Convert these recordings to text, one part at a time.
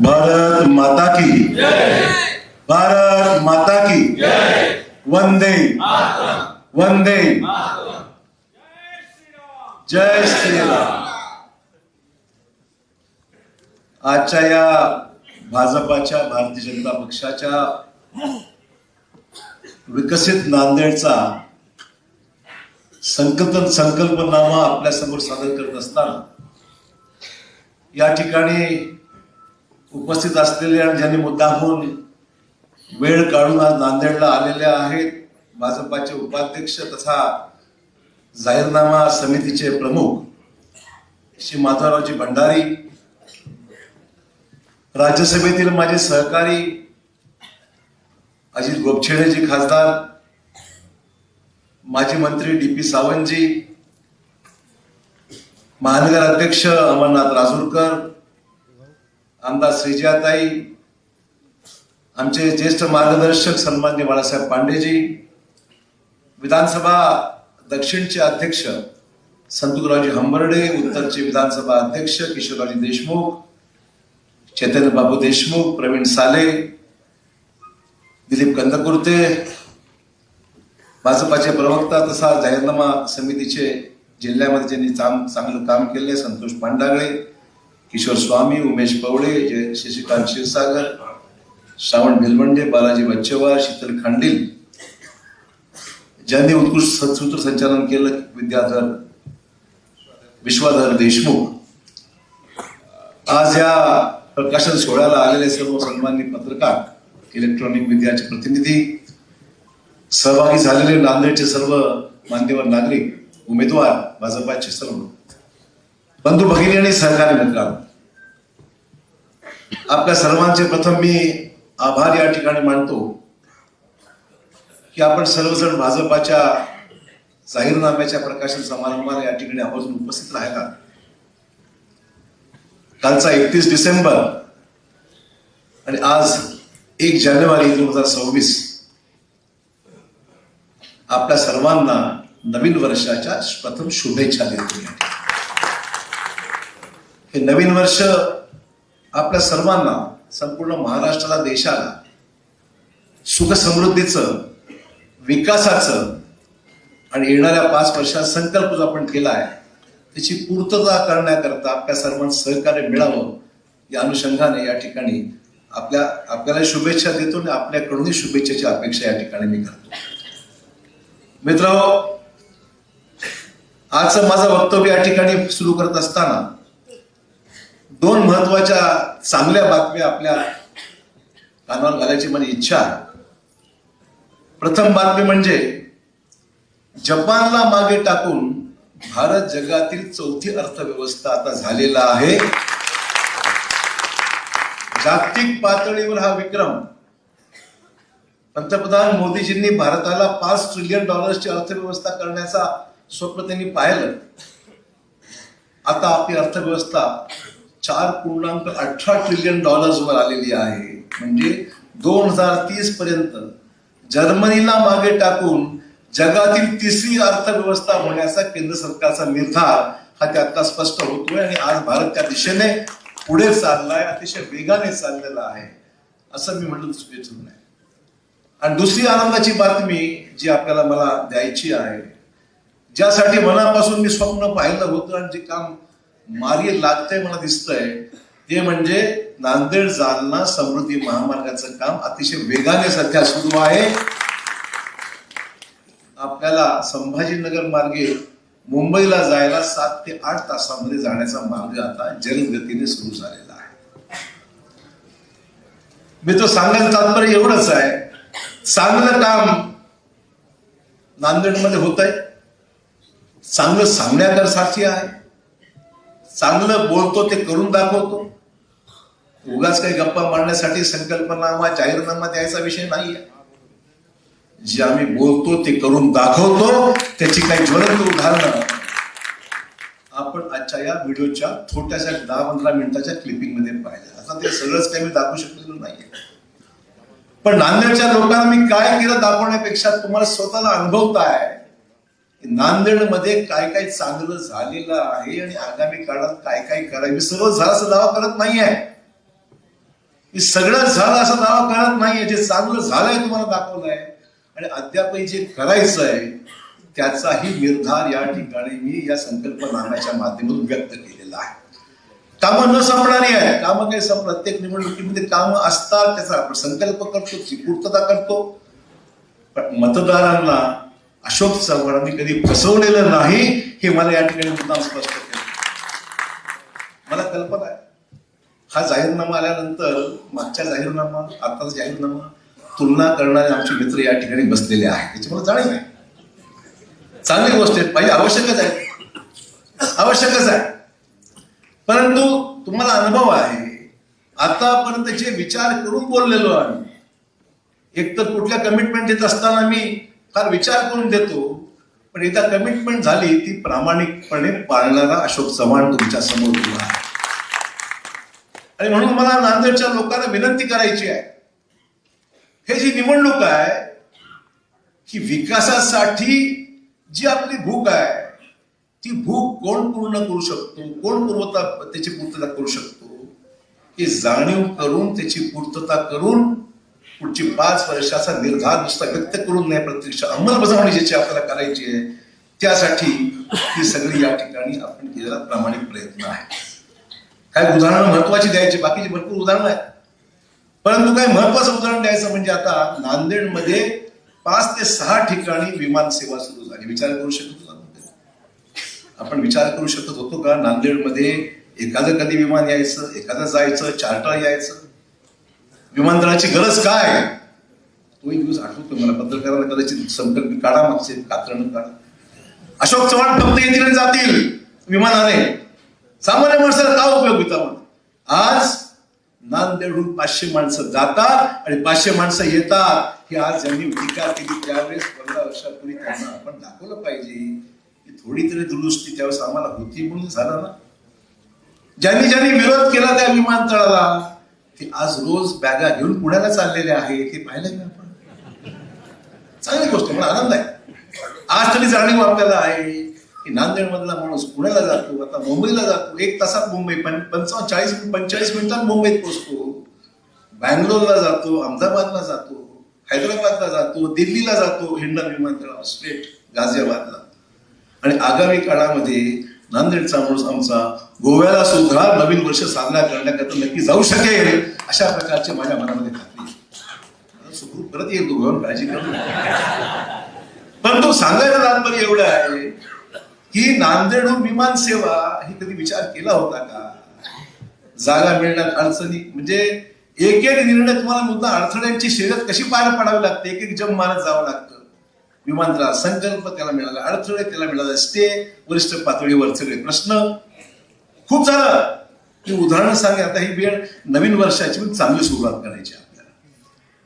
भारत माता की जय। भारत माता की जय। वंदे वंदे जय श्रीराम। आजच्या या भाजपाच्या भारतीय जनता पक्षाच्या विकसित नांदेडचा संकल्पनामा आपल्या समोर सादर करत असताना या ठिकाणी उपस्थित असलेले आणि ज्यांनी मुद्दामून वेळ काढून आज नांदेडला आलेले आहेत भाजपाचे उपाध्यक्ष तथा जाहीरनामा समितीचे प्रमुख श्री माधवरावजी भंडारी, राज्यसभेतील माझे सहकारी अजित गोपछेडेजी खासदार, माजी मंत्री डी.पी. सावंतजी, महानगर अध्यक्ष अमरनाथ राजूरकर, आमदार श्रीजयाताई, आमचे ज्येष्ठ मार्गदर्शक सन्माननीय बाळासाहेब पांडेजी, विधानसभा दक्षिणचे अध्यक्ष संतुरावजी हंबर्डे, उत्तरचे विधानसभा अध्यक्ष किशोररावजी देशमुख, चैतन्य बाबू देशमुख, प्रवीण साले, दिलीप कंदकुर्ते, भाजपाचे प्रवक्ता तथा जाहीरनामा समितीचे जिल्ह्यामध्ये ज्यांनी चांगलं काम केले संतोष पांडागळे, किशोर स्वामी, उमेश पवळे, शशिकांत क्षीरसागर, श्रावण भिलवंडे, बालाजी बच्चेवार, शीतल खांडील, ज्यांनी उत्कृष्ट सूत्रसंचालन केलं विश्वाधर देशमुख, आज या प्रकाशन सोहळ्याला आलेले सर्व सन्माननीय पत्रकार, इलेक्ट्रॉनिक मीडियाचे प्रतिनिधी, सहभागी झालेले नांदेडचे सर्व मान्यवर नागरिक, उमेदवार, भाजपाचे सर्व बंधू भगिनी आणि सहकारी मित्रांनो, आपल्या सर्वांचे प्रथम मी आभार या ठिकाणी मानतो की आपण सर्वजण भाजपाच्या जाहीरनाम्याच्या प्रकाशन समारंभाला या ठिकाणी आवर्जून उपस्थित राहिला. कालचा 31 डिसेंबर आणि आज 1 जानेवारी 2026 आपल्या सर्वांना नवीन वर्षाच्या प्रथम शुभेच्छा देतो. हे नवीन वर्ष आपल्या सर्वांना, संपूर्ण महाराष्ट्राला, देशाला सुख समृद्धीचं, विकासाचं आणि येणाऱ्या 5 वर्षात संकल्प जो आपण केला आहे त्याची पूर्तता करण्याकरता आपल्या सर्वांचं सहकार्य मिळावं या अनुषंगाने या ठिकाणी आपल्याला शुभेच्छा देतो आणि आपल्याकडूनही शुभेच्छेची अपेक्षा या ठिकाणी मी करतो. मित्रांनो, आजचं माझं वक्तव्य या ठिकाणी सुरू करत असताना 2 महत्वाच्या चांगल्या बातम्या आपल्या कानावर घालायची माझी इच्छा आहे. प्रथम बातमी म्हणजे जपानला मागे टाकून भारत जगातील 4थी अर्थव्यवस्था आता झालेला आहे. जागतिक पातळीवर हा विक्रम पंतप्रधान मोदीजींनी भारताला $5 ट्रिलियन ची अर्थव्यवस्था करण्याचा स्वप्न त्यांनी पाहिलं. आता आपली अर्थव्यवस्था $4.18 ट्रिलियन वर आलेली आहे. म्हणजे 2030 पर्यंत जर्मनीला मागे टाकून जगातील 3री अर्थव्यवस्था होण्याचा केंद्र सरकारचा निर्धार हा त्यातला स्पष्ट होतोय आणि आज भारत त्या दिशेने पुढे चाललाय, अतिशय वेगाने चाललेला आहे असं मी म्हटलं चुकीचं नाही. आणि दुसरी आनंदाची बातमी जी आपल्याला मला द्यायची आहे, ज्यासाठी मनापासून मी स्वप्न पाहिलं होतं आणि जे काम मार्गी लागतंय मला दिसतंय, ते म्हणजे नांदेड जालना समृद्धी महामार्गाचं काम अतिशय वेगाने सध्या सुरू आहे. आपल्याला संभाजीनगर मार्गे मुंबईला जायला 7 ते 8 तासामध्ये जाण्याचा मार्ग आता जलद गतीने सुरू झालेला आहे. मी तो सांगायचं तात्पर्य एवढंच आहे, चांगलं काम नांदेडमध्ये होत आहे, चांगलं सांगण्याकरसाठी आहे, चांगलं बोलतो ते करून दाखवतो. उगाच काही गप्पा मारण्यासाठी संकल्पनामा, जाहीरनामा द्यायचा विषय नाहीये. जे आम्ही बोलतो ते करून दाखवतो, त्याची काही ज्वलंत उदाहरणं आपण आजच्या या व्हिडिओच्या छोट्याशा 10-15 मिनिटाच्या क्लिपिंग मध्ये पाहिजे. आता ते सगळंच काही मी दाखवू शकलेलं नाहीये, पण नांदेडच्या लोकांना मी काय केलं दाखवण्यापेक्षा तुम्हाला स्वतःला अनुभवताय नांदेडमध्ये काय काय चांगलं झालेलं आहे आणि आगामी काळात काय काय करायचं. मी सर्व झालं दावा करत नाहीये, मी सगळं झालं असा दावा करत नाहीये. जे चांगलं झालंय तुम्हाला दाखवलंय आणि अद्यापही जे करायचं आहे त्याचाही निर्धार या ठिकाणी मी या संकल्पनाम्याच्या माध्यमातून व्यक्त केलेला आहे. कामं न संपणारी आहे. कामं काही प्रत्येक निवडणुकीमध्ये कामं असतात, त्याचा आपण संकल्प करतो, ती पूर्तता करतो. पण मतदारांना अशोक चव्हाणांनी कधी फसवलेलं नाही हे मला या ठिकाणी मुद्दाम स्पष्ट केलं. मला कल्पना आहे हा जाहीरनामा आल्यानंतर मागच्या जाहीरनामा आताचा जाहीरनामा तुलना करणारे आमचे मित्र या ठिकाणी बसलेले आहेत. त्याची मला जाणीव आहे. चांगली गोष्ट आहे, पाहिजे, आवश्यकच आहे, आवश्यकच आहे. परंतु तुम्हाला अनुभव आहे, आतापर्यंत जे विचार करून बोललेलो आम्ही, एकतर कुठल्या कमिटमेंट देत असताना मी फार विचार करून देतो, पण एकदा कमिटमेंट झाली ती प्रामाणिकपणे पाळणारा अशोक चव्हाण तुमच्या समोर उभा आहे. आणि म्हणून मला नांदेडच्या लोकांना विनंती करायची आहे, हे जी निवडणूक आहे ही विकासासाठी जी आपली भूक आहे ती भूक कोण पूर्ण करू शकतो, कोण त्याची पूर्तता करू शकतो ही जाणीव करून त्याची पूर्तता करून पुढची 5 वर्षाचा निर्धार नुसता व्यक्त करून नाही, प्रत्यक्ष अंमलबजावणी ज्याची आपल्याला करायची आहे त्यासाठी ही सगळी या ठिकाणी आपण केलेला प्रामाणिक प्रयत्न आहे. काही उदाहरणं महत्वाची द्यायची, बाकीची भरपूर उदाहरणं आहेत, परंतु काही महत्वाचं उदाहरण द्यायचं म्हणजे आता नांदेडमध्ये 5 ते 6 ठिकाणी विमान सेवा सुरू झाली. विचार करू शकत होता आपण, विचार करू शकत होतो का नांदेडमध्ये एखादं कधी विमान यायचं, एखादं जायचं, चार्टर यायचं? विमानतळाची गरज काय? तोही दिवस आठवतो मला. पत्रकारांना कदाचित संकल्प काढा, मागचे कात्रण काढा. अशोक चव्हाण फक्त येतील आणि जातील विमानाने, सामान्य माणसाला का उपयोग होता? आज नांदेडहून 500 माणसं जातात आणि 500 माणसं येतात. ही आज ज्यांनी टीका केली त्यावेळेस 15 वर्षापूर्वी त्यांना आपण दाखवलं पाहिजे की थोडी तरी दुरुस्ती त्यावेळेस आम्हाला होती म्हणून झालं ना. ज्यांनी ज्यांनी विरोध केला त्या विमानतळाला ते आज रोज बॅगा घेऊन पुण्याला चाललेले आहे, ते पाहिलं का आपण? चांगली गोष्ट, मला आनंद आहे. आज तरी जाणीव आपल्याला आहे की नांदेड मधला माणूस पुण्याला जातो, आता मुंबईला जातो, 1 तासात मुंबई, 45 मिनिटात मुंबईत पोहोचतो, बँगलोरला जातो, अहमदाबादला जातो, हैदराबादला जातो, दिल्लीला जातो, हिंडन विमानतळावर स्ट्रेट गाझियाबादला. आणि आगामी काळामध्ये नांदेडचा माणूस आमचा गोव्याला सुद्धा नवीन वर्ष साजरा करण्याकरता नक्की जाऊ शकेल अशा प्रकारचे माझ्या मनामध्ये खात्री. सुखरूप परत येईल गोव्यावर, काळजी करू. परंतु सांगायचं तात्पर्य एवढं आहे की नांदेडहून विमान सेवा ही कधी विचार केला होता का? जागा मिळण्यात अडचणी, म्हणजे एक एक निर्णय तुम्हाला मुद्दा अडथळ्यांची शर्यत कशी पार पाडावी लागते, एक एक जम मारत जावं लागतं. विमानतळाला संकल्प त्याला मिळाला, अडथळे त्याला मिळाला, स्टे वरिष्ठ पातळीवर सगळे प्रश्न खूप झालं. मी उदाहरण सांगे, आता ही वेळ नवीन वर्षाची पण चांगली सुरुवात करायची आपल्याला.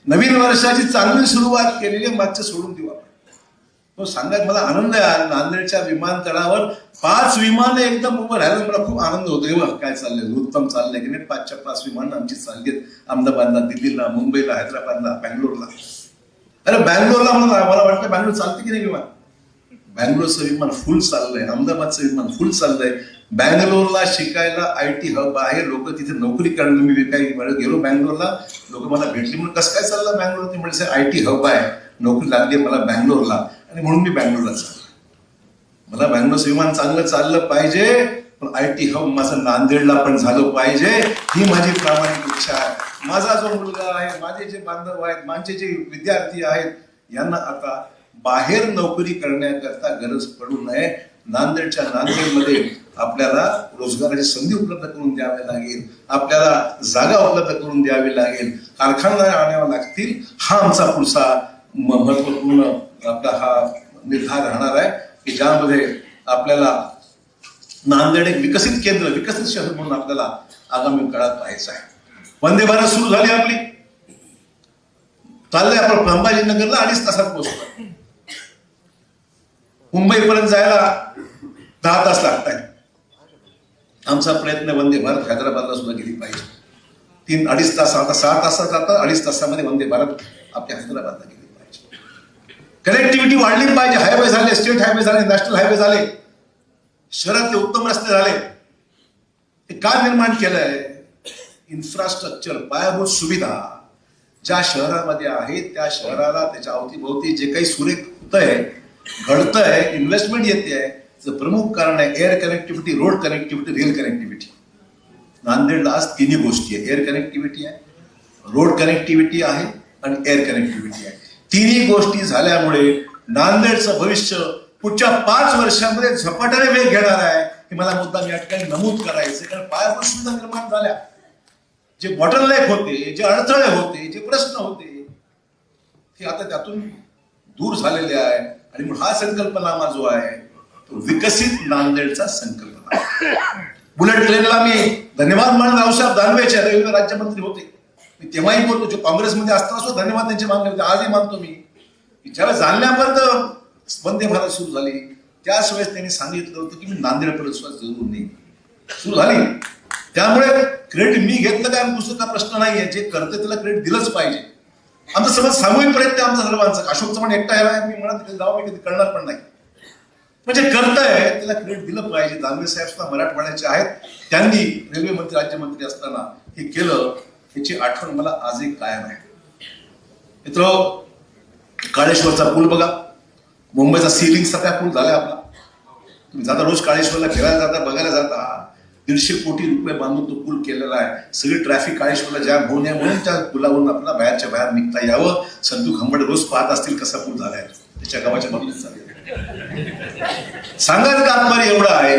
नवीन वर्षाची चांगली सुरुवात केलेली मागचं सोडून देऊ आपण. तो सांगायला मला आनंद आहे. नांदेडच्या विमानतळावर 5 विमानं एकदम उभं राहिलं, मला खूप आनंद होतो. काय चाललंय, उत्तम चाललंय की नाही. 5च्या 5 विमानं आमची चालली आहेत अहमदाबादला, दिल्लीला, मुंबईला, हैदराबादला, बँगलोरला. अरे बँगलोरला मला वाटतं बँगलोर चालते की नाही विमान? बँगलोरचं विमान फुल चाललंय, अहमदाबादचं विमान फुल चाललंय. बँगलोरला शिकायला IT हब आहे, लोक तिथे नोकरी करायला. मी काही गेलो बँगलोरला, लोक मला भेटली, म्हणून कसं काय चाललं बँगलोर? ते म्हणजे IT हब आहे, नोकरी लागली मला बँगलोरला आणि म्हणून मी बँगलोरला चाललो. मला बँगलोरचं विमान चांगलं चाललं पाहिजे, पण IT हब माझं नांदेडला पण झालं पाहिजे, ही माझी प्रामाणिक इच्छा आहे. माझा जो मुलगा आहे, माझे जे बांधव आहेत, माझे जे विद्यार्थी आहेत, यांना आता बाहेर नोकरी करण्याकरता गरज पडू नये. नांदेडमध्ये आपल्याला रोजगाराची संधी उपलब्ध करून द्यावी लागेल, आपल्याला जागा उपलब्ध करून द्यावी लागेल, कारखाना आणाव्या लागतील. हा आमचा पुढचा महत्वपूर्ण आपला हा निर्धार राहणार आहे की ज्यामध्ये आपल्याला नांदेड एक विकसित केंद्र, विकसित शहर म्हणून आपल्याला आगामी काळात पाहायचं आहे. वंदे भारत सुरू झाली आपली, चाललंय आपण संभाजीनगरला 2.5 तासात पोहोचतो. मुंबईपर्यंत जायला 10 तास लागत आहेत. आमचा प्रयत्न वंदे भारत हैदराबादला सुद्धा गेली पाहिजे. 3-2.5 तास, आता 6 तासात जातात, 2.5 तासामध्ये वंदे भारत आपल्या हैदराबादला गेली पाहिजे. कनेक्टिव्हिटी वाढली पाहिजे. हायवे झाले, स्टेट हायवे झाले, नॅशनल हायवे झाले, शहरातले उत्तम रस्ते झाले. हे का निर्माण केलंय? इन्फ्रास्ट्रक्चर, पायाभूत सुविधा ज्या शहरामध्ये आहेत त्या शहराला त्याच्या अवतीभोवती जे काही सुरेख होतंय, घडतंय, इन्व्हेस्टमेंट येते आहे, प्रमुख कारण आहे air connectivity, road connectivity, rail connectivity. नांदेडला आज तिन्ही गोष्टी आहे. एअर कनेक्टिव्हिटी आहे, रोड कनेक्टिव्हिटी आहे आणि एअर कनेक्टिव्हिटी आहे. तिन्ही गोष्टी झाल्यामुळे नांदेडचं भविष्य पुढच्या 5 वर्षांमध्ये झपाट्याने वेग घेणार आहे. हे मला मुद्दाम या ठिकाणी नमूद करायचं, कारण पायाभूत सुविधा निर्माण झाल्या. जे बॉटलनेक होते, जे अडथळे होते, जे प्रश्न होते, ते आता त्यातून दूर झालेले आहे. आणि म्हणून हा संकल्पनामा जो आहे तो विकसित नांदेडचा संकल्पना. बुलेट ट्रेनला मी धन्यवाद मानून रावसाहेब दानवेचे रेल्वे राज्यमंत्री होते, मी तेव्हाही बोलतो, जो काँग्रेसमध्ये असताना सुद्धा धन्यवाद त्यांचे मानले होते. आजही मानतो मी की ज्यावेळेस जालन्यापर्यंत वंदे भारत सुरू झाली त्याच वेळेस त्यांनी सांगितलं होतं की मी नांदेडपर्यंत सुद्धा जरूर नाही सुरू झाली. त्यामुळे क्रेडिट मी घेतलं काय पुस्तका प्रश्न नाहीये, जे करते त्याला क्रेडिट दिलंच पाहिजे. आमचं समज सामूहिक प्रयत्न आमचा सर्वांचा. अशोक चव्हाण एकटा यायला मी म्हणत जाऊ, मी कधी करणार पण नाही. म्हणजे करताय त्याला क्रेडिट दिलं पाहिजे. दानवे साहेब सुद्धा मराठवाड्याचे आहेत, त्यांनी रेल्वे मंत्री राज्यमंत्री असताना हे केलं, याची आठवण मला आजही कायम आहे. मित्र, काळेश्वरचा पूल बघा, मुंबईचा सीलिंग सारखा पूल झालाय आपला. तुम्ही जाता रोज काळेश्वरला फिरायला जाता, बघायला जाता. 150 कोटी रुपये बांधून तो पूल केलेला आहे. सगळी ट्रॅफिक काळेश्वरला जाम होऊ नये म्हणून त्या पुलावरून आपल्याला बाहेरच्या बाहेर निघता यावं. संतू खंबड रोज पाहत असतील कसा पूल झालाय, त्याच्या गावाच्या बाजूला झालेला. सांगायचं तात्पर्य एवढं आहे,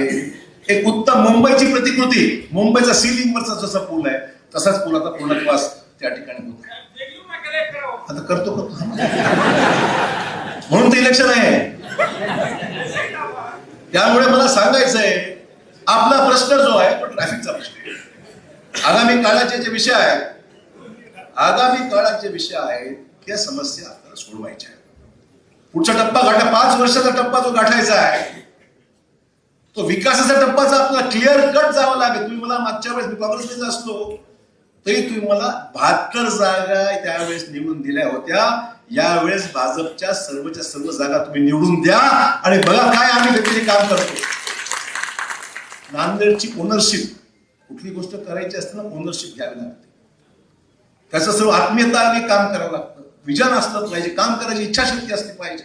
एक उत्तम मुंबईची प्रतिकृती, मुंबईचा सीलिंग वरचा जसा पूल आहे तसाच पूल आता पूर्णत्वास त्या ठिकाणी होत आहे. आता करतो म्हणून ते इलेक्शन आहे. त्यामुळे मला सांगायचं आहे, आपला प्रश्न जो आहे तो ट्रॅफिकचा प्रश्न आहे. आगामी काळाचे जे विषय आहेत त्या समस्या आपल्याला सोडवायच्या आहेत. पुढचा टप्पा 5 वर्षाचा टप्पा जो गाठायचा आहे तो विकासाचा टप्पाचा आपल्याला क्लिअर कट जावं लागेल. तुम्ही मला मागच्या वेळेस मी काँग्रेसमध्ये असलो तरी तुम्ही मला 72 जागा त्यावेळेस निवडून दिल्या होत्या. यावेळेस भाजपच्या सर्व जागा तुम्ही निवडून द्या आणि बघा काय आम्ही व्यक्तीने काम करतो. नांदेडची ओनरशिप, कुठली गोष्ट करायची असताना ओनरशिप घ्यावी लागते. त्याचं सर्व आत्मीयताने काम करावं लागतं, विजन असलं पाहिजे, काम करायची इच्छाशक्ती असली पाहिजे.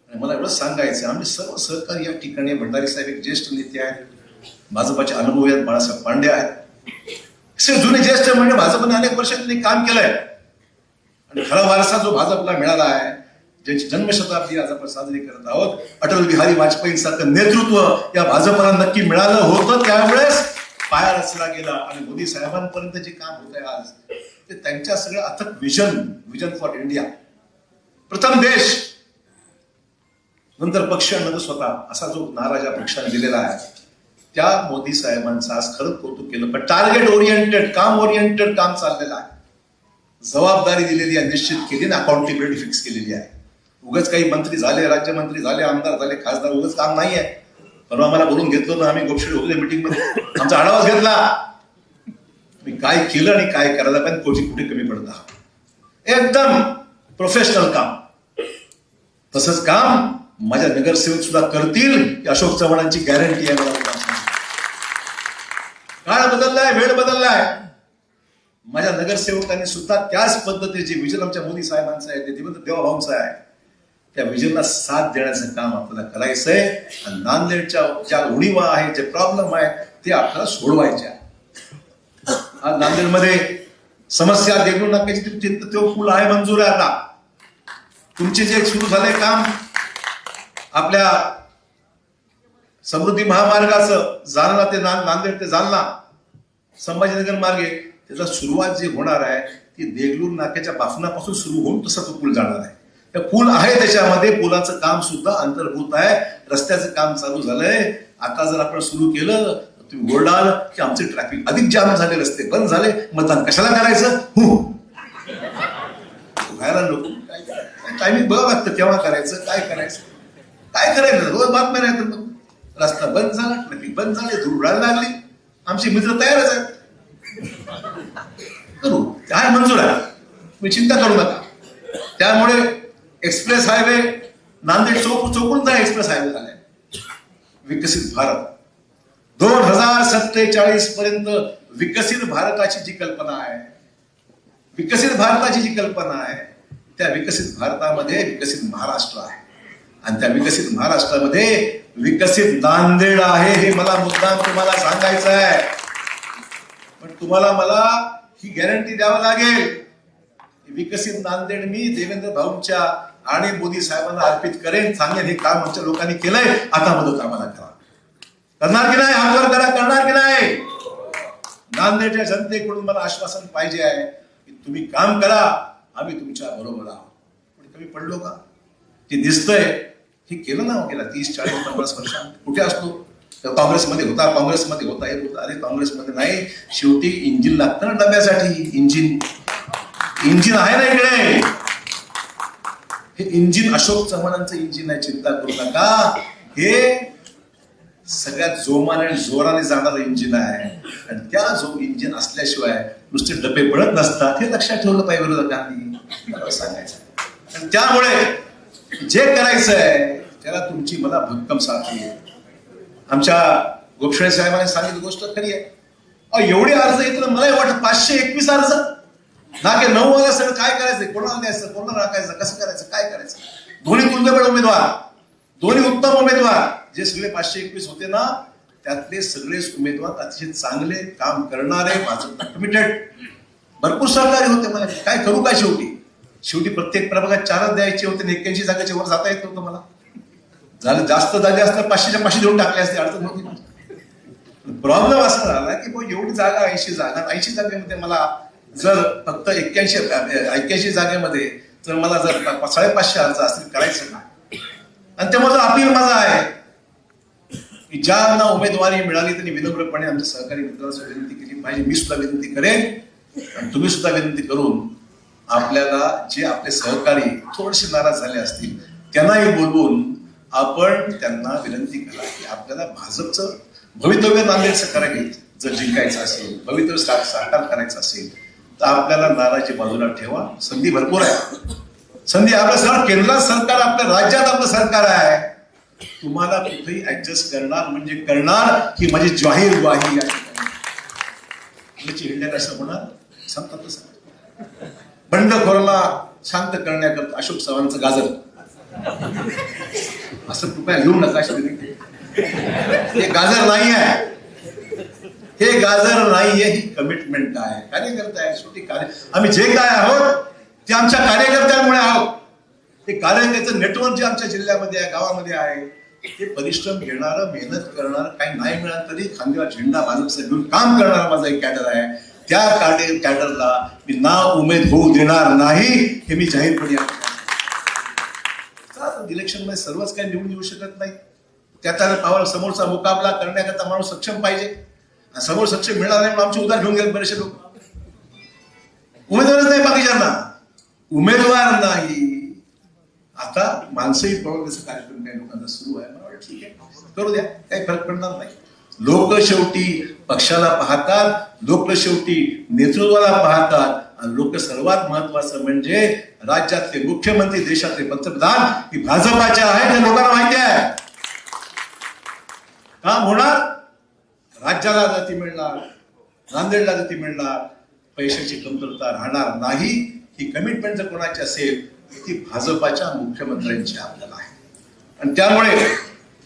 आणि मला एवढं सांगायचं, आमचे सर्व सहकारी या ठिकाणी, भंडारी साहेब एक ज्येष्ठ नेते आहेत, भाजपाचे अनुभवी आहेत, बाळासाहेब पांडे आहेत, जुने ज्येष्ठ म्हणजे भाजपने अनेक वर्ष त्यांनी काम केलंय. आणि खरा वारसा जो भाजपला मिळाला आहे, ज्यांची जन्मशताब्दी आज आपण साजरी करत आहोत, अटल बिहारी वाजपेयींसारखं नेतृत्व या भाजपला नक्की मिळालं होतं. त्यावेळेस पाया रचला गेला आणि मोदी साहेबांपर्यंत जे काम होत आहे आज ते त्यांच्या सगळं अथक विजन फॉर इंडिया. प्रथम देश, नंतर पक्ष, नंतर स्वतः, असा जो नारा ज्या पक्षाने दिलेला आहे त्या मोदी साहेबांचं आज खरंच कौतुक केलं. पण टार्गेट ओरिएंटेड, काम ओरिएंटेड काम चाललेलं आहे. जबाबदारी दिलेली आहे, निश्चित केली ना, अकाउंटेबिलिटी फिक्स केलेली आहे. उगाच काही मंत्री झाले, राज्यमंत्री झाले, आमदार झाले, खासदार, उगाच काम नाही आहे. परवा आम्हाला बोलून घेतलं ना, आम्ही गोपशेड होते मीटिंग मध्ये, आमचा आढावाच घेतला, मी काय केलं आणि काय करायला पाहिजे, कुठे कमी पडता. एकदम प्रोफेशनल काम. तसंच काम माझ्या नगरसेवक सुद्धा करतील, अशोक चव्हाणांची गॅरंटी आहे मला. काळ बदललाय, वेळ बदललाय. माझ्या नगरसेवकांनी सुद्धा त्याच पद्धतीचे विजन आमच्या मोदी साहेबांचं आहे, ते दिवंत देवाभाऊंचं आहे, त्या विजनला साथ देण्याचं काम आपल्याला करायचंय. आणि नांदेडच्या ज्या उणीवा आहे, जे प्रॉब्लेम आहे ते आपल्याला सोडवायचे आहे. आज नांदेडमध्ये समस्या देगलूर नाक्याची, तो पूल आहे, मंजूर आहे. आता तुमचे जे सुरू झालंय काम आपल्या समृद्धी महामार्गाचं, जालना ते नांदेड ते जालना संभाजीनगर मार्गे, त्याचा सुरुवात जी होणार आहे ती देगलूर नाक्याच्या बाफनापासून सुरू होऊन तसा तो पूल जाणार आहे. त्या पूल आहे, त्याच्यामध्ये पुलाचं काम सुद्धा अंतर्भूत आहे. रस्त्याचं काम चालू झालंय. आता जर आपण सुरू केलं तर तुम्ही ओरडाल की आमचे ट्रॅफिक अधिक जाम झाले, रस्ते बंद झाले, मतदान कशाला करायचं, व्हायला नको. टायमिंग बघावं लागतं, केव्हा करायचं, काय करायचं. रोज बातम्या राहतात, रस्ता बंद झाला, ट्रॅफिक बंद झाले, धूळ उडायला लागली. आमचे मित्र तयारच आहेत, करू, काय मंजूर आहे, तुम्ही चिंता करू नका. त्यामुळे एक्सप्रेस हायवे नांदेड चौकून एक्सप्रेस हायवे झालाय. विकसित भारत 2047 पर्यंत विकसित भारताची जी कल्पना आहे, विकसित भारताची जी कल्पना आहे, त्या विकसित भारतामध्ये विकसित महाराष्ट्र आहे आणि त्या विकसित महाराष्ट्रामध्ये विकसित नांदेड आहे. हे मला मुद्दाम तुम्हाला सांगायचं आहे. पण तुम्हाला मला ही गॅरंटी द्यावं लागेल, विकसित नांदेड मी देवेंद्र भाऊंच्या आणि मोदी साहेबांना अर्पित करेन. सांगेन हे काम आमच्या लोकांनी केलंय, आता मदत आम्हाला करा. करणार की नाही? हातवर करा. करणार की नाही? नांदेडच्या जनतेकडून मला आश्वासन पाहिजे आहे की तुम्ही काम करा, आम्ही तुमच्या बरोबर आहोत. पण कमी पडलो का? ते दिसतंय हे केलं ना, गेला 30, 40, 50 वर्षांत. कुठे असतो? काँग्रेसमध्ये होता, काँग्रेसमध्ये होता, येत होता. अरे काँग्रेसमध्ये नाही, शेवटी इंजिन लागतं ना डब्यासाठी. इंजिन आहे ना इकडे. हे इंजिन अशोक चव्हाणांचं इंजिन आहे, चिंता करू नका. हे सगळ्यात जोमाने आणि जोराने जाणारं इंजिन आहे आणि त्या जो इंजिन असल्याशिवाय नुसते डबे पडत नसतात. हे लक्षात ठेवलं पाहिजे विरोधकांनी सांगायचं. आणि त्यामुळे जे करायचं आहे त्याला तुमची मला भक्कम साथ आहे. आमच्या गोपशेळे साहेबांनी सांगितली गोष्ट खरी आहे. एवढे अर्ज येत ना, मला वाटतं 521 अर्ज ना की 9 वाला सगळं काय करायचं, कोणाला द्यायचं, कोणाला राखायचं, कसं करायचं, काय करायचं. दोन्ही तुल्यबळ उमेदवार, दोन्ही उत्तम उमेदवार, जे सगळे 521 होते ना, त्यातले सगळेच उमेदवार अतिशय चांगले काम करणारे, भाजप कमिटेड, भरपूर सहकारी होते. मला काय करू काय शेवटी प्रत्येक प्रभागात 4च द्यायचे होते. 81 जागेच्या वर जाता येत नव्हतं मला. झालं जास्त झाले असतं 500च्या 500 देऊन टाकले असते, अडचण नव्हती. प्रॉब्लेम असा झाला की एवढी जागा 80 जागा, 80 जागेमध्ये मला जर फक्त 81 जागेमध्ये जर मला जर 550 अर्ज असतील करायचं ना. आणि त्यामुळे अपील माझा आहे की ज्यांना उमेदवारी मिळाली त्यांनी विनम्रपणे आमच्या सहकारी मित्रांना विनंती केली पाहिजे. मी सुद्धा विनंती करेन आणि तुम्ही सुद्धा विनंती करून आपल्याला जे आपले सहकारी थोडेसे नाराज झाले असतील त्यांनाही बोलवून आपण त्यांना विनंती करा की आपल्याला भाजपचं भवितव्य नांदेडचं करायचं जर जिंकायचं असेल, भवितव्य साकार करायचं असेल तर आपल्याला नाराजी बाजूला ठेवा. संधी भरपूर आहे. संधी आपलं सरकार, केंद्रात सरकार, आपल्या राज्यात आपलं सरकार आहे. तुम्हाला कुठेही ऍडजस्ट करणार म्हणजे करणार ही माझी जाहीर ग्वाही आहे. हिंड्यात असं होणार सांगतात तसं. बंडखोराला शांत करण्याकरता अशोक चव्हाणांचं गाजर असं कृपया लिहू नका. हे गाजर नाही आहे, हे गाजर नाहीये, ही कमिटमेंट आहे. कार्यकर्ता आहे शेवटी. आम्ही जे काय आहोत ते आमच्या कार्यकर्त्यांमुळे आहोत. ते कार्यकर्ते नेटवर्क जे आमच्या जिल्ह्यामध्ये आहे, गावामध्ये आहे, ते परिश्रम घेणारं, मेहनत करणार, काही नाही मिळालं तरी खांद्यावर झेंडा भाजपचा घेऊन काम करणारा माझा एक कॅडर आहे. त्या कॅडरला मी ना उमेद होऊ देणार नाही, हे मी जाहीरपणे. इलेक्शन मध्ये सर्वच काही निवडून येऊ शकत नाही. त्याचा समोरचा मुकाबला करण्याकरता माणूस सक्षम पाहिजे. समोर सक्षम मिळणार नाही, आमचे उदार घेऊन गेले बरेचसे लोक. उमेदवारच नाही बाकीच्यांना, उमेदवार नाही. आता माणसंही पळवण्याचा कार्यक्रम काही लोकांना सुरू आहे. मला वाटतं ठीक आहे, करू द्या, काही फरक पडणार नाही. लोक शेवटी पक्षाला पाहतात, लोक शेवटी नेतृत्वाला पाहतात आणि लोक सर्वात महत्वाचं म्हणजे राज्यातले मुख्यमंत्री, देशातले पंतप्रधान ही भाजपाचे आहेत हे लोकांना माहिती आहे. काम होणार, राज्याला गती मिळणार, नांदेडला गती मिळणार, पैशाची कमतरता राहणार नाही. ही कमिटमेंट जर कोणाची असेल ती भाजपाच्या मुख्यमंत्र्यांची आपल्याला आहे. आणि त्यामुळे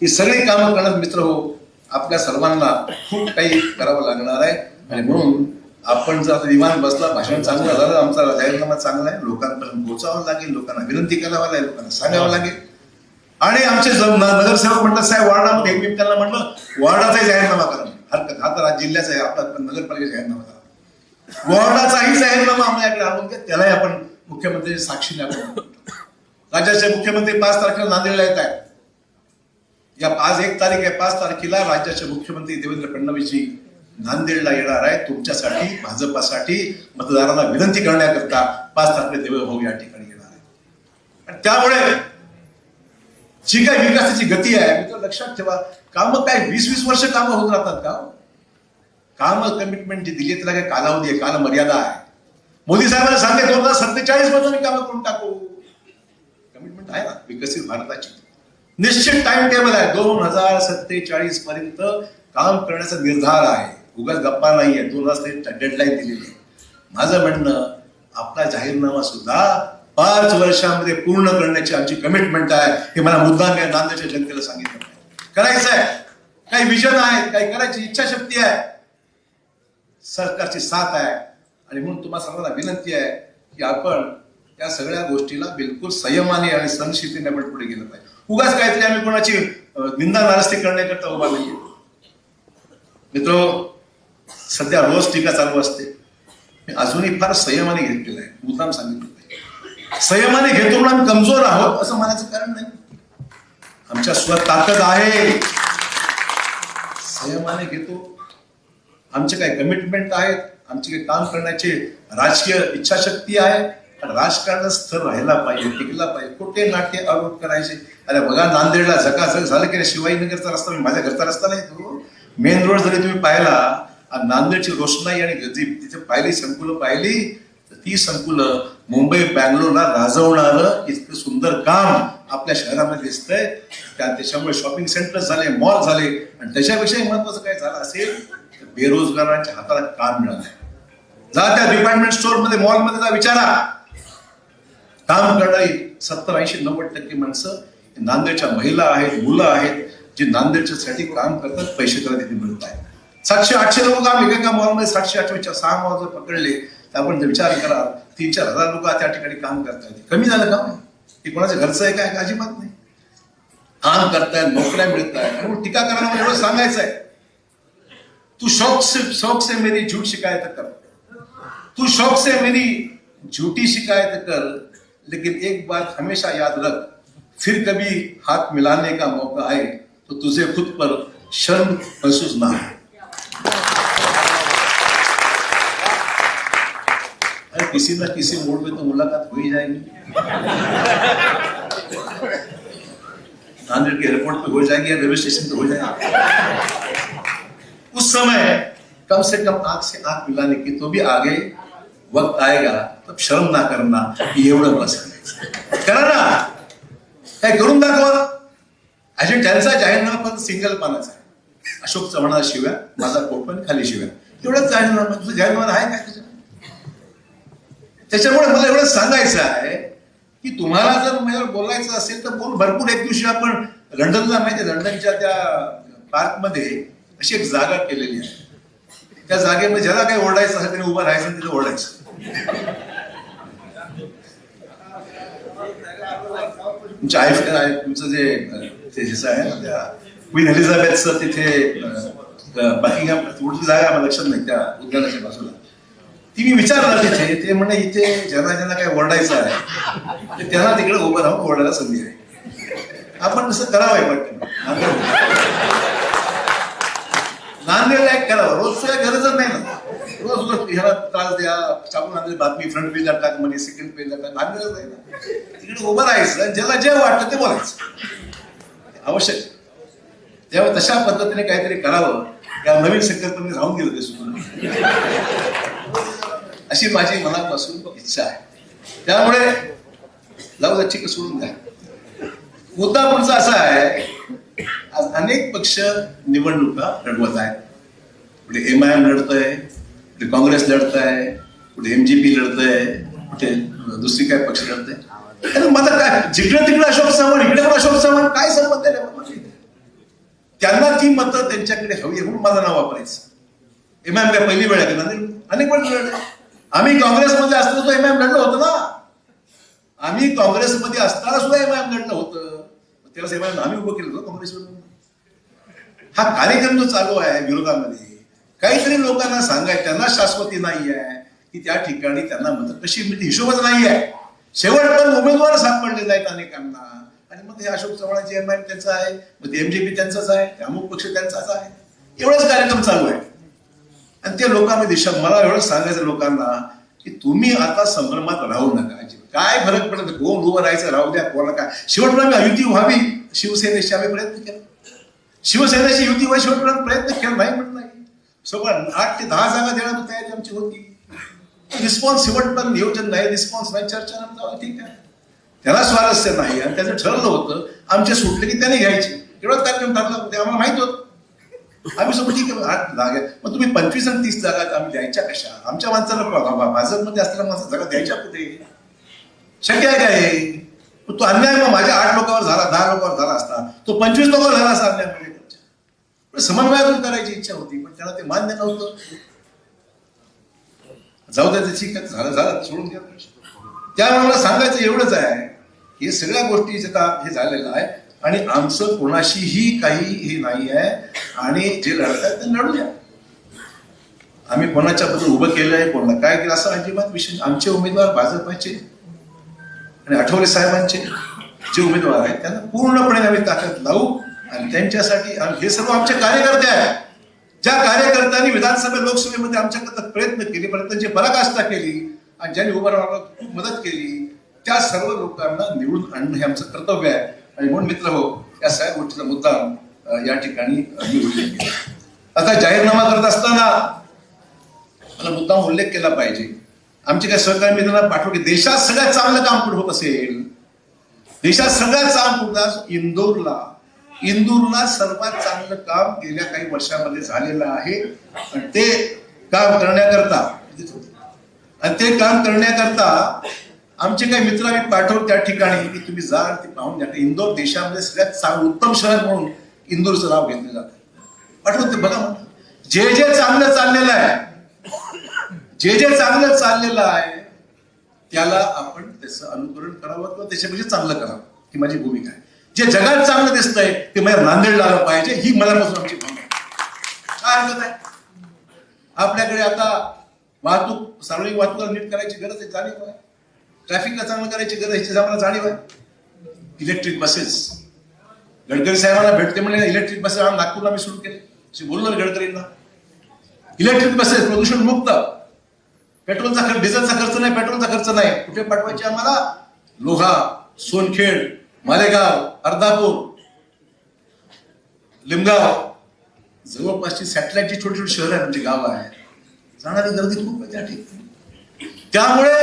ही सगळी कामं करण्यात मित्र हो, आपल्या सर्वांना खूप काही करावं लागणार आहे. आणि म्हणून आपण जर विमान बसला, भाषण चांगलं झालं, आमचा जाहीरनामा चांगला आहे, लोकांपर्यंत पोहोचावं लागेल, लोकांना विनंती करावं लागेल, लोकांना सांगावं लागेल. आणि आमचे नगरसेवक म्हणतात साहेब वार्डामध्ये, मी त्यांना म्हटलं वार्डाचाही जाहीरनामा करा. हरकत, हा तर जिल्ह्याचा आहे आपला, पण नगरपालिका जाहीरनामा करा. वार्डाचाही जाहीरनामा आपल्याकडे आणून घ्या, त्यालाही आपण मुख्यमंत्र्यांच्या साक्षीने आपण. राज्याचे मुख्यमंत्री 5 तारखेला नांदेडला येत आहेत. आज 1 तारीख आहे, 5 तारखेला राज्याचे मुख्यमंत्री देवेंद्र फडणवीसजी नांदेडला येणार आहे. तुमच्यासाठी, भाजपासाठी, मतदारांना विनंती करण्याकरता 5 तारखेला देवेंद्र भाऊ या ठिकाणी येणार आहे. आणि त्यामुळे जी काही विकासाची गती आहे तर लक्षात ठेवा, कामं काय 20-20 वर्ष कामं होत राहतात का? कामं कमिटमेंट जी दिली त्याला काय कालावधी आहे, काल मर्यादा आहे. मोदी साहेबांना सांगते 2047 मध्ये कामं करून टाकू. कमिटमेंट आहे ना विकसित भारताची, निश्चित टाइम टेबल आहे. 2047 पर्यंत काम करण्याचा निर्धार आहे. उगाच गप्पा नाहीये, 2 वाजता डेडलाईन दिलेली आहे. माझं म्हणणं, आपला जाहीरनामा सुद्धा 5 वर्षामध्ये पूर्ण करण्याची आमची कमिटमेंट आहे. हे मला मुद्दाम नांदेडच्या जनतेला सांगितलं करायचं आहे. काही विजन आहे, काही करायची इच्छाशक्ती आहे, सरकारची साथ आहे. आणि म्हणून तुम्हाला सर्वांना विनंती आहे की आपण या सगळ्या गोष्टीला बिलकुल संयमाने आणि सहनशीलतेने आपण पुढे गेलं पाहिजे. उगाच काहीतरी आम्ही कोणाची निंदा नाराजगी करण्याकरता उभा नाहीये. मित्र, सध्या रोज टीका चालू असते. मी अजूनही फार संयमाने घेतलेलं आहे, मुद्दाम सांगितलं पाहिजे. संयमाने घेतो म्हणून आम्ही कमजोर आहोत असं म्हणायचं कारण नाही. आमच्या स्वतः ताकद आहे, संयमाने घेतो. आमचे काही कमिटमेंट आहेत, आमची काही काम करण्याची राजकीय इच्छाशक्ती आहे. राजकारणात स्थिर राहायला पाहिजे, टिकला पाहिजे. कुठे नाट्य आरोप करायचे. अरे बघा, नांदेडला झकाझक झालं की शिवाजीनगरचा रस्ता, माझ्या घरचा रस्ता नाही तो, मेन रोड जरी तुम्ही पाहिला, नांदेडची रोषणाई आणि तिथे पाहिली संकुलं पाहिली, तर ती संकुलं मुंबई बँगलोरला राजवणारं इतकं सुंदर काम आपल्या शहरामध्ये दिसतंय. त्याच्यामुळे शॉपिंग सेंटर झाले, मॉल झाले. आणि त्याच्यापेक्षाही महत्वाचं काय झालं असेल, बेरोजगारांच्या हाताला काम मिळालं. जा त्या डिपार्टमेंट स्टोअर मध्ये, मॉलमध्ये जा, विचारा. काम करणारी 70-80-90% माणसं नांदेडच्या महिला आहेत, मुलं आहेत, जे नांदेडच्यासाठी काम करतात, पैसे त्याला तिथे मिळत आहेत. 700-800 लोक काम एका मॉलमध्ये 700-800 6 मॉल जर पकडले तर आपण विचार करा, 3-4 हजार लोक त्या ठिकाणी काम करतात. कमी झालं काम आहे? ते कोणाच्या घरचं आहे काय? अजिबात नाही. काम करतायत, नोकऱ्या मिळत आहेत. आणि टीका करण्यामध्ये एवढं सांगायचं आहे, तू शौक से मेरी झूठ शिकायत कर, तू शौक से मेरी झूठी शिकायत कर, लेकिन एक बात हमेशा याद रख, फिर कभी हाथ मिलाने का मौका आए तो तुझे खुद पर शर्म महसूस ना हो. किसी ना किसी मोड़ में तो मुलाकात हो ही जाएगी. नांदेड़ के एयरपोर्ट पे हो जाएगी या रेलवे स्टेशन पे हो जाएगी. उस समय कम से कम आंख से आंख मिलाने की तो भी आगे वक्त आएगा, तब शर्म ना करना. एवढं मला सांगायचं. करा ना, काय करून दाखवा. अजून त्यांचा जाहीरनामा पण सिंगल पानाचा आहे. अशोक चव्हाणाला शिव्या, माझा कोट पण खाली शिव्या, एवढंच जाहीरनामा. तुझं जाहीरनामा आहे काय त्याच्यामुळे मला एवढं सांगायचं आहे की तुम्हाला जर माझ्यावर बोलायचं असेल तर बोल भरपूर. एक दिवशी आपण लंडनला, माहिती, लंडनच्या त्या पार्कमध्ये अशी एक जागा केलेली आहे. त्या जागेमध्ये ज्याला काही ओरडायचं असेल त्याने उभं राहायचं आणि तिथे ओरडायचं. तुमच्या तुमचं जे आहे ना, त्या क्वीन एलिझाबेथचं तिथे बकिंगहॅम कुठली जागा मला लक्षात नाही, त्या उद्यानाच्या बाजूला. ती मी विचारलं तिथे, ते म्हणे इथे ज्यांना ज्यांना काय ओरडायचं आहे त्यांना तिकडे उभं राहून ओरडायला संधी आहे. आपण तसं करावं वाटतं. नांदेडला एक करावं. रोजचं काही गरज नाही ना. रोज ह्याला त्रास द्या, चालून आणले बातमी, फ्रंट पेजला टाक म्हणे, सेकंड पेजला टाक, भांडण नाही ना. तिकडे उभं राहायचं, ज्याला जे वाटतं ते बोलायचं आवश्यक. तेव्हा तशा पद्धतीने काहीतरी करावं. या नवीन संकल्पने राहून गेलं ते सुद्धा, अशी माझी मनापासून इच्छा आहे. त्यामुळे जाऊ द्या, चिक सोडून द्या. मुद्दा पुढचा असा आहे, आज अनेक पक्ष निवडणुका लढवत आहेत. कुठे MIM लढतंय, कुठे काँग्रेस लढतंय, कुठे MGP लढतंय, कुठे दुसरी काय पक्ष लढतंय. माझा काय जिकडे तिकडे अशोक चव्हाण, इकडे पण अशोक चव्हाण, काय संबंध आहे? त्यांना ती मतं त्यांच्याकडे हवी आहे म्हणून माझं नाव वापरायचं. MIM काय पहिली वेळ आहे का? अनेक वेळ लढले. आम्ही काँग्रेसमध्ये असताना तो MIM लढलं होतं ना. आम्ही काँग्रेसमध्ये असताना सुद्धा MIM लढलं होतं. त्याला MIM आम्ही उभं केलं होतं काँग्रेसवर. हा कार्यक्रम जो चालू आहे विरोधामध्ये, काहीतरी लोकांना सांगाय, त्यांना शाश्वती नाही आहे की त्या ठिकाणी त्यांना मतं कशी मिळते, हिशोबच नाही आहे. शेवट पण उमेदवार सापडलेले आहेत अनेकांना. आणि मग हे अशोक चव्हाणांचे MIM त्यांचा आहे, मग MGP त्यांचाच आहे, अमुक पक्ष त्यांचाच आहे. एवढाच कार्यक्रम चालू आहे. आणि ते लोकांमध्ये दिशा. मला एवढं सांगायचं लोकांना की तुम्ही आता संभ्रमात राहू नका. काय फरक पडत, कोण उभं राहायचं राहू द्या, कोणाला काय. शेवटपर्यंत आम्ही युती व्हावी शिवसेनेशी आम्ही प्रयत्न केला. शिवसेनेची युती व्हावी शेवटपर्यंत प्रयत्न केला, नाही म्हणत नाही. सोबत 8 ते 10 जागा देण्याची तयारी आमची होती. रिस्पॉन्स शेवटपर्यंत नियोजन नाही, रिस्पॉन्स नाही, चर्चा नाही, ठीक आहे. त्याला स्वारस्य नाही आणि त्याचं ठरलं होतं आमचे सुटले की त्याने घ्यायचे. एवढाच कार्यक्रम ठरला होता, आम्हाला माहित होतं. आम्ही सोबत ठीक आहे 8 जागा, मग तुम्ही 25 आणि 30 जागा आम्ही द्यायच्या कशा? आमच्या माणसाला भाजपमध्ये असलेल्या माणसाला जागा द्यायच्या कुठे? शक्य आहे काय? तो अन्याय मग माझ्या 8 लोकांवर झाला, 10 लोकांवर झाला असता, तो 25 लोकांवर झाला असता अन्याय. समन्वयातून करायची इच्छा होती, पण त्याला ते मान्य नव्हतं. जाऊ द्या, ठीक आहे, झालं झालं, सोडून द्या. त्यामुळे मला सांगायचं एवढंच आहे, हे सगळ्या गोष्टी हे झालेलं आहे आणि आमचं कोणाशीही काही हे नाही आहे आणि जे लढतात ते लढू द्या. आम्ही कोणाच्या बद्दल उभं केलंय, कोणाला काय केलं असं अजिबात विषय. आमचे उमेदवार भाजपचे आणि आठवले साहेबांचे जे उमेदवार आहेत त्यांना पूर्णपणे आम्ही ताकद लावू आणि त्यांच्यासाठी हे सर्व आमचे कार्यकर्ते आहेत. ज्या कार्यकर्त्यांनी विधानसभा लोकसभेमध्ये आमच्याकडे प्रयत्न केले, प्रयत्नांची पराकाष्ठा केली आणि ज्यांनी उभं राहण्याला खूप मदत केली, त्या सर्व लोकांना निवडून आणणं हे आमचं कर्तव्य आहे. आणि म्हणून मित्र हो, या सगळ्या गोष्टीचा मुद्दा या ठिकाणी आता जाहीरनामा करत असताना मला मुद्दाम उल्लेख केला पाहिजे. आमचे काही सहकारी मित्रांना पाठवले, देशात सगळ्यात चांगलं काम कुठं होत असेल, देशात सगळ्यात चांगलं कुठं? इंदूरला सर्वात चांगलं काम गेल्या काही वर्षामध्ये झालेलं आहे. आणि ते काम करण्याकरता आमचे काही मित्र आम्ही पाठवून त्या ठिकाणी की तुम्ही जा ते पाहून घ्या. इंदोर देशामध्ये सगळ्यात चांगलं उत्तम शहर म्हणून इंदोरचं नाव घेतलं जातं. पाठवून ते बघा म्हणतात. जे जे चांगलं चाललेलं आहे त्याला आपण त्याचं अनुकरण करावं किंवा त्याच्यापेक्षा चांगलं करावं, ही माझी भूमिका आहे. जे जगात चांगलं दिसतंय ते मला नांदेडला आलं पाहिजे, ही मनापासून आमची भावना आहे. काय हरकत आहे? आपल्याकडे आता वाहतूक, सार्वजनिक वाहतूक नीट करायची गरज आहे, जाणीव आहे. ट्रॅफिकला चांगलं करायची गरज आहे, आम्हाला जाणीव आहे. इलेक्ट्रिक बसेस, गडकरी साहेबांना भेटते म्हणजे इलेक्ट्रिक बसेस नागपूरला मी सुरू केले, बोललो गडकरींना. इलेक्ट्रिक बसेस प्रदूषण मुक्त, पेट्रोलचा खर्च, डिझेलचा खर्च नाही, पेट्रोलचा खर्च नाही. कुठे पाठवायचे आम्हाला? लोहा, सोनखेड, मालेगाव, अर्धापूर, लिमगाव, जवळपासची सॅटेलाइटची छोटी छोटी शहरं आहेत, म्हणजे गाव आहे. जाणारी गर्दी खूप आहे त्या ठिकाणी. त्यामुळे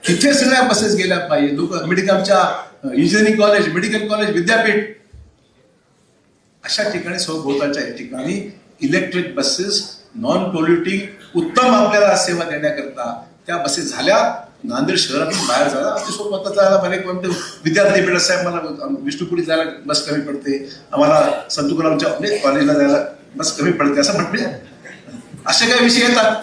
तिथे सगळ्या बसेस गेल्या पाहिजे. लोक मेडिकलच्या इंजिनिअरिंग कॉलेज, मेडिकल कॉलेज, विद्यापीठ अशा ठिकाणी सभोवतालच्या ठिकाणी इलेक्ट्रिक बसेस नॉन पोल्युटिंग उत्तम आपल्याला सेवा देण्याकरता त्या बसेस झाल्या. नांदेड शहरातून बाहेर जायला अति सोपं जायला मला कोणते विद्यार्थी भेटत साहेब, मला विष्णुपुरी जायला बस कमी पडते, आम्हाला संतुकुरामच्या कॉलेजला जायला बस कमी पडते असं म्हटले. असे काही विषय येतात.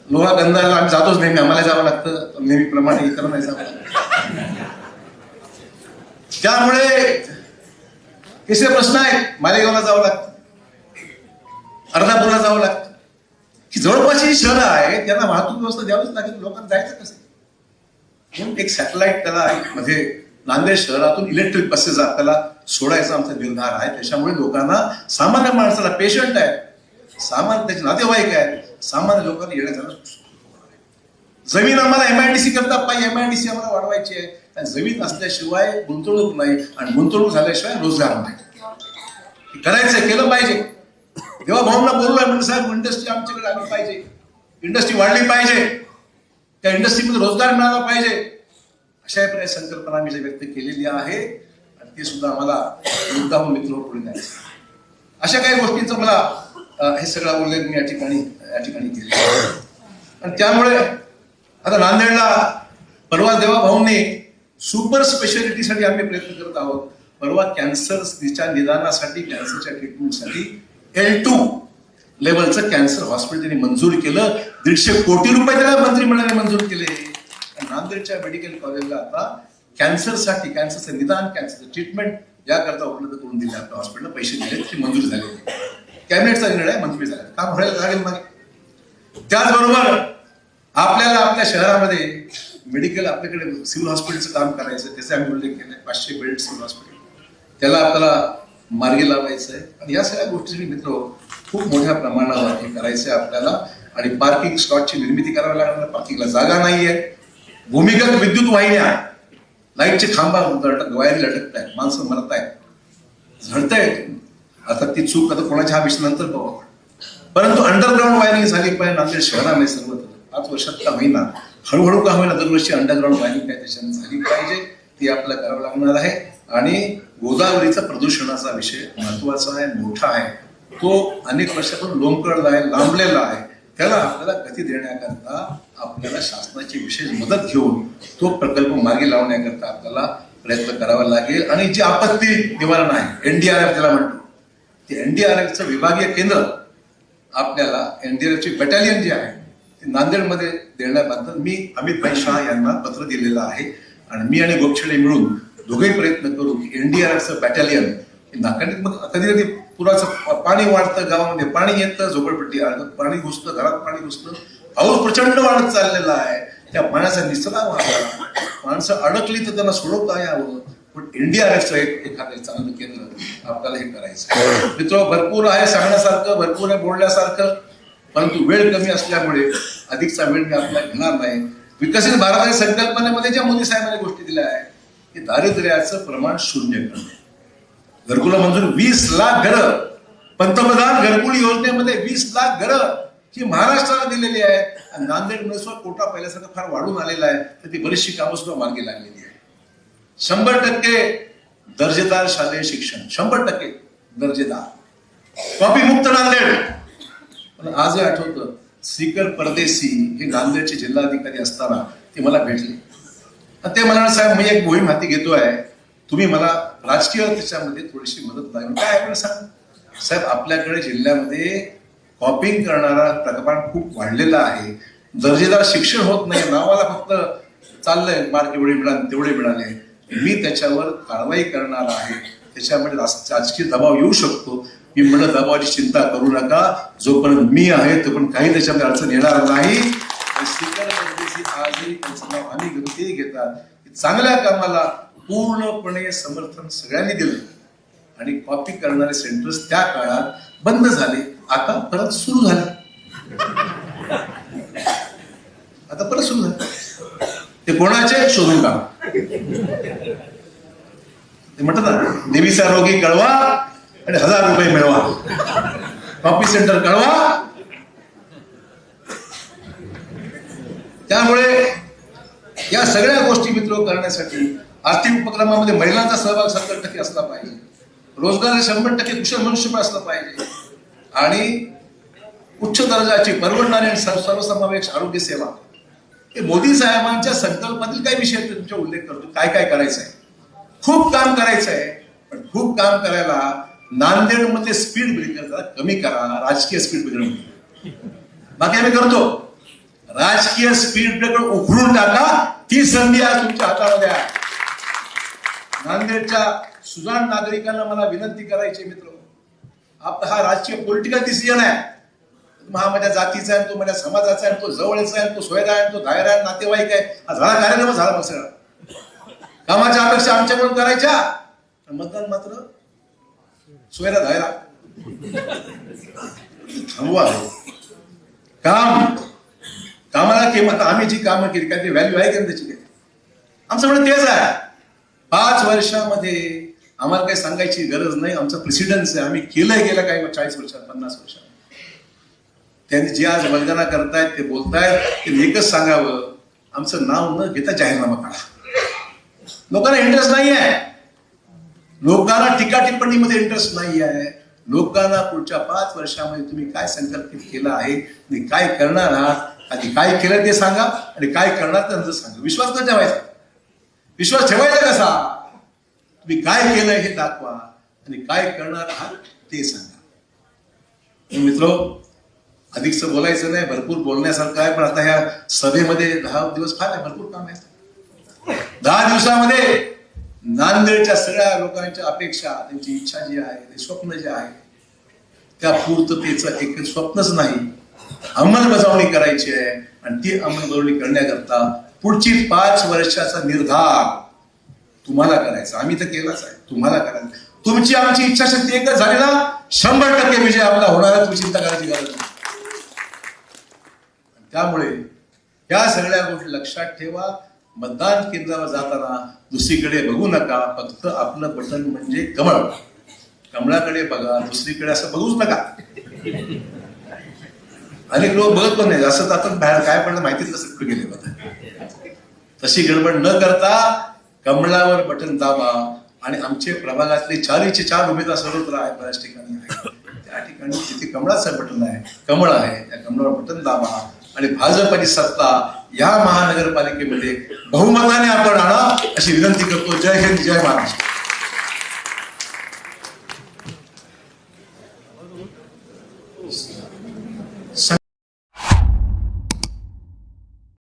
लोहा गंधाला आम्ही जातोच नेहमी, आम्हाला जावं लागतं नेहमीप्रमाणे, इतर नाही जावं लागतं. त्यामुळे तिसरे प्रश्न आहेत. मालेगावला जावं लागतं, अर्धापूरला जावं लागतं. ही जवळपासची शहरं आहेत, त्यांना वाहतूक व्यवस्था द्यावीच लागेल. लोकांना जायचं कसं? म्हणून एक सॅटेलाइट त्याला मध्ये नांदेड शहरातून इलेक्ट्रिक बसेस आपल्याला सोडायचा आमचा निर्धार आहे. त्याच्यामुळे लोकांना, सामान्य माणसाला, पेशंट आहे, सामान्य त्याचे नातेवाईक आहेत, सामान्य लोकांना येण्या जाणं. जमीन आम्हाला MIDC करता पाहिजे, MIDC आम्हाला वाढवायची आहे. आणि जमीन असल्याशिवाय गुंतवणूक नाही आणि गुंतवणूक झाल्याशिवाय रोजगार नाही. करायचं, केलं पाहिजे. तेव्हा भाऊंना बोललोय म्हणजे साहेब इंडस्ट्री आमच्याकडे आली पाहिजे, इंडस्ट्री वाढली पाहिजे, त्या इंडस्ट्रीमध्ये रोजगार मिळाला पाहिजे. अशा प्रकारे संकल्पना आम्ही व्यक्त केलेली आहे आणि ते सुद्धा आम्हाला मुद्दाम मित्र पुढे द्यायचं. अशा काही गोष्टींचं मला हे सगळा उल्लेख मी या ठिकाणी केला. आणि त्यामुळे आता नांदेडला परवा देवा भाऊंनी सुपर स्पेशालिटीसाठी आम्ही प्रयत्न करत आहोत. परवा कॅन्सरच्या निदानासाठी, कॅन्सरच्या ट्रीटमेंटसाठी L2 लेवलचं कॅन्सर हॉस्पिटल त्यांनी मंजूर केलं. 150 कोटी रुपये त्याला मंत्रिमंडळाने मंजूर केले. नांदेडच्या मेडिकल कॉलेजला आता कॅन्सरसाठी, कॅन्सरचं निदान, कॅन्सरचं ट्रीटमेंट याकरता उपलब्ध करून दिले. आपल्या हॉस्पिटलला पैसे दिले, ते मंजूर झाले. कॅबिनेटचा निर्णय मंजुरी झाला, काम व्हायला लागेल मागे. त्याचबरोबर आपल्याला आपल्या शहरामध्ये मेडिकल, आपल्याकडे सिव्हिल हॉस्पिटलचं काम करायचं, त्याचे आम्ही उल्लेख केलाय. 500 बेड सिव्हिल हॉस्पिटल, त्याला आपल्याला मार्गी लावायचं आहे. आणि या सगळ्या गोष्टी मित्र खूप मोठ्या प्रमाणावर हे करायचं आहे आपल्याला. आणि पार्किंग स्लॉटची निर्मिती करावी लागणार, पार्किंगला जागा नाहीये. भूमिगत विद्युत वाहिन्या, लाईटचे खांबा वायरी लटकत आहेत, माणसं मरत आहेत, झडतायत. आता ती चूक आता कोणाच्या हा विषय नंतर पाहू. परंतु अंडरग्राऊंड वायरिंग झाली पाहिजे नांदेड शहरामध्ये सर्वत्र. 5 वर्षात का होईना, हळूहळू का होईना, दरवर्षी अंडरग्राऊंड वायरिंग काय त्याच्याने झाली पाहिजे, ती आपल्याला करावं लागणार आहे. आणि गोदावरीचा प्रदूषणाचा विषय महत्वाचा आहे, मोठा आहे. तो अनेक वर्षापासून लोंबकळला आहे, लांबलेला आहे. त्याला आपल्याला गती देण्याकरता आपल्याला शासनाची विशेष मदत घेऊन तो प्रकल्प मार्गी लावण्याकरता आपल्याला प्रयत्न करावा लागेल. आणि जे आपत्ती निवारण आहे, एनडीआरएफ त्याला म्हणतो, ते एनडीआरएफचं विभागीय केंद्र आपल्याला, एनडीआरएफची बटालियन जी आहे ती नांदेडमध्ये देण्याबद्दल मी अमित भाई शाह यांना पत्र दिलेलं आहे. आणि मी आणि गोपछडे मिळून दोघेही प्रयत्न करू की एनडीआरएफचं बॅटॅलियन नाकांनी, मग कधी कधी पुराचं पाणी वाढतं, गावामध्ये पाणी येतं, झोपडपट्टी पाणी घुसतं, घरात पाणी घुसतं, पाऊस प्रचंड वाढत चाललेला आहे, त्या पाण्याचा निचरा व्हावा, माणसं अडकली तर त्यांना सोडवता यावं. पण एनडीआरएफचं एखादं चांगलं केंद्र आपल्याला हे करायचं. मित्र, भरपूर आहे सांगण्यासारखं, भरपूर आहे बोलण्यासारखं, परंतु वेळ कमी असल्यामुळे अधिकचा वेळ मी आपल्याला घेणार नाही. विकसित भारताच्या संकल्पनेमध्ये ज्या मोदी साहेबांनी गोष्टी दिल्या आहेत की दारिद्र्याचं प्रमाण 0 करणं, घरकुलं मंजूर 20 लाख घरं, पंतप्रधान घरकुल योजनेमध्ये 20 लाख घरं ही महाराष्ट्राला दिलेली आहेत. आणि नांदेडमध्ये सुद्धा कोटा पहिल्यासारखं फार वाढून आलेला आहे, तर ती बरीचशी कामं सुद्धा मार्गी लागलेली आहे. 100% दर्जेदार शालेय शिक्षण, 100% दर्जेदार, कॉपी मुक्त नांदेड. पण आजही आठवतं, श्रीकर परदेशी हे नांदेडचे जिल्हाधिकारी असताना ते मला भेटले. ते म्हणाले, साहेब मी एक मोहीम हाती घेतोय, तुम्ही मला राजकीय त्याच्यामध्ये थोडीशी मदत लागेल. काय आपण सांग साहेब, आपल्याकडे जिल्ह्यामध्ये कॉपिंग करणारा प्रमाण खूप वाढलेला आहे, दर्जेदार शिक्षण होत नाही, नावाला फक्त चाललंय, मार्क एवढे मिळाले तेवढे मिळाले. मी त्याच्यावर कारवाई करणार आहे, त्याच्यामध्ये राजकीय दबाव येऊ शकतो. मी म्हणलं, दबावाची चिंता करू नका, जोपर्यंत मी आहे तोपर्यंत काही त्याच्यामध्ये अडचण येणार नाही. श्रीकर परदेशी आजही त्यांचं नाव आम्ही घेतो, ते घेतात. चांगल्या कामाला पूर्णपणे समर्थन सगळ्यांनी दिलं आणि कॉपी करणारे सेंटर्स त्या काळात बंद झाले, आता परत सुरू झाले. आता परत सुरू झाले. ते कोणाचे शोधून काढा. ते म्हणतात ना, देवीचा रोगी कळवा आणि 1000 रुपये मिळवा, कॉपी सेंटर कळवा. त्यामुळे या सगळ्या गोष्टी मित्र करण्यासाठी आर्थिक उपक्रमामध्ये महिलांचा सहभाग 70% असला पाहिजे, रोजगार 100% कुशल मनुष्यबळ असलं पाहिजे, आणि उच्च दर्जाची परवडणारी आणि सर्वसमावेश आरोग्य सेवा. हे मोदी साहेबांच्या संकल्पातील काही विषय तुमचा उल्लेख करतो. काय काय करायचं आहे, खूप काम करायचं आहे. पण खूप काम करायला नांदेडमध्ये स्पीड ब्रेकर जरा कमी करा, राजकीय स्पीड ब्रेकर. बाकी आम्ही करतो, राजकीय स्पीड ब्रेकर उखडून टाका. ती संधी आज तुमच्या हातामध्ये आहे. नांदेडच्या सुजाण नागरिकांना मला विनंती करायची, मित्र, आपला हा राजकीय पॉलिटिकल डिसिजन आहे. हा माझ्या जातीचा आहे, तो माझ्या समाजाचा आहे, तो जवळचा आहे, तो सोयरा आहे, तो दायरा आहे, नातेवाईक आहे. हा झाला कार्यक्रम, झाला मग सगळं. कामाच्या अपेक्षा आमच्याकडून करायच्या, मतदान मात्र सोयरा दायरा. थांबवा काम, कामाला किंमत. आम्ही जी कामं केली काय व्हॅल्यू आहे का त्याची? आमचं म्हणणं तेच आहे. 5 वर्षामध्ये आम्हाला काही सांगायची गरज नाही, आमचा प्रेसिडेन्स आहे. आम्ही केलंय, गेलं काही 40 वर्षात, 50 वर्षात. त्यांनी जे आज वंदना करतायत, ते बोलतायत, ते एकच सांगावं, आमचं नाव न घेता जाहीरनामा काढा. लोकांना इंटरेस्ट नाही आहे, लोकांना टीका टिप्पणीमध्ये इंटरेस्ट नाही आहे. लोकांना पुढच्या 5 वर्षामध्ये तुम्ही काय संकल्पित केलं आहे, तुम्ही काय करणार आहात, आधी काय केलं ते सांगा आणि काय करणार त्यांचं सांगा. विश्वास कसा ठेवायचा, विश्वास ठेवायचा कसा? तुम्ही काय केलंय हे दाखवा आणि काय करणार आहात ते सांगा. मित्र, अधिकच बोलायचं नाही, भरपूर बोलण्यासारखं आहे. पण आता ह्या सभेमध्ये 10 दिवस फार आहे, भरपूर काम आहे. 10 दिवसामध्ये नांदेडच्या सगळ्या लोकांच्या अपेक्षा, त्यांची इच्छा जी आहे, ते स्वप्न जे आहे, त्या पूर्ततेचं एक स्वप्नच नाही, अंमलबजावणी करायची आहे. आणि ती अंमलबजावणी करण्याकरता पुढची 5 वर्षाचा निर्धार तुम्हाला करायचा. आम्ही तर केलाच आहे, तुम्हाला करायचं. तुमची आमची इच्छाशक्ती एकच झाली ना, 100% विजय आपला होणार आहे. तुम्ही चिंता करायची गरज नाही. त्यामुळे या सगळ्या गोष्टी लक्षात ठेवा. मतदान केंद्रावर जाताना दुसरीकडे बघू नका, फक्त आपलं बटन म्हणजे कमळ, कमळाकडे बघा, दुसरीकडे असं बघूच नका. अनेक लोक बघत पण नाही, असं आपण बाहेर काय पडलं माहितीच कसं कुठे गेले बघा. तशी गडबड न करता कमळावर बटन दाबा आणि आमचे प्रभागातले 4चे 4 उमेदवार सर्वत्र आहेत, बऱ्याच ठिकाणी आहेत, त्या ठिकाणी ठिकाणी जिथे कमळाचं बटन आहे, कमळ आहे, त्या कमळावर बटन दाबा आणि भाजपची सत्ता या महानगरपालिकेमध्ये बहुमताने आपण आणा अशी विनंती करतो. जय हिंद, जय महाराष्ट्र.